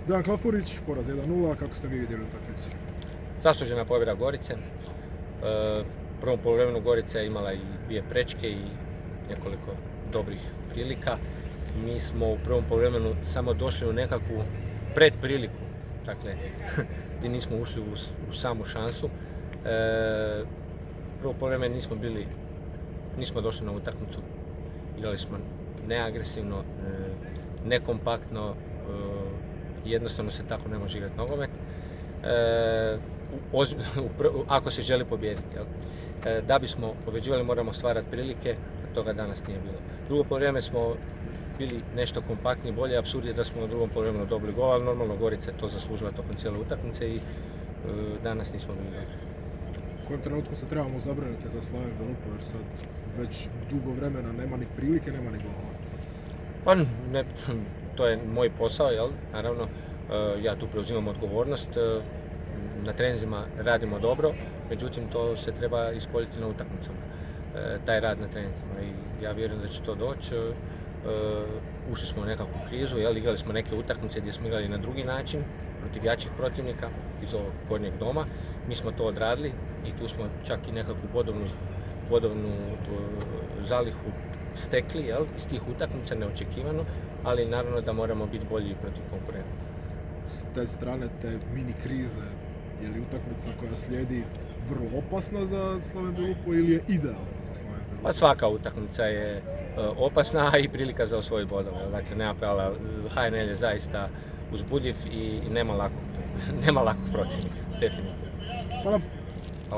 Dejan Klafurić, poraz 1:0, kako ste vi vidjeli utakmicu? Zaslužena pobjeda Gorice. U prvom poluvremenu Gorica je imala i 2 prečke i nekoliko dobrih prilika. Mi smo u prvom poluvremenu samo došli u nekakvu predpriliku, dakle, gdje nismo ušli u samu šansu. Prvo poluvreme nismo došli na utakmicu, igrali smo neagresivno, nekompaktno, jednostavno se tako ne može igrati nogomet. Ako se želi pobijediti. Da bismo pobjeđivali moramo stvarati prilike, a toga danas nije bilo. Drugo poluvreme smo bili nešto kompaktniji, bolje. Apsurd je da smo u drugom poluvremenu dobili gol, ali normalno Gorica je to zaslužila tokom cijele utakmice i danas nismo bili dobri. U kojem trenutku se trebamo zabrinuti za Slaven Belupo, jer sad već dugo vremena nema ni prilike, nema ni gola? Pa ne, to je moj posao, jel? Naravno, ja tu preuzimam odgovornost. Na treninzima radimo dobro, međutim to se treba ispoljiti na utakmicama, taj rad na treninzima, i ja vjerujem da će to doći. Ušli smo u nekakvu krizu, igrali smo neke utakmice gdje smo igrali na drugi način, protiv jačih protivnika iz ovog gornjeg doma. Mi smo to odradili i tu smo čak i nekakvu bodovnu zalihu stekli, iz tih utakmica, neočekivano, ali naravno da moramo biti bolji protiv konkurenta. S te strane, te mini krize, je li utakmica koja slijedi vrlo opasna za Slaven Belupo ili je idealna za Slaven Belupo? Pa svaka utakmica je opasna i prilika za osvojiti bodove. Dakle, nema pravila. HNL je zaista uzbudljiv i nema lakog protivnika, definitivno. Hvala.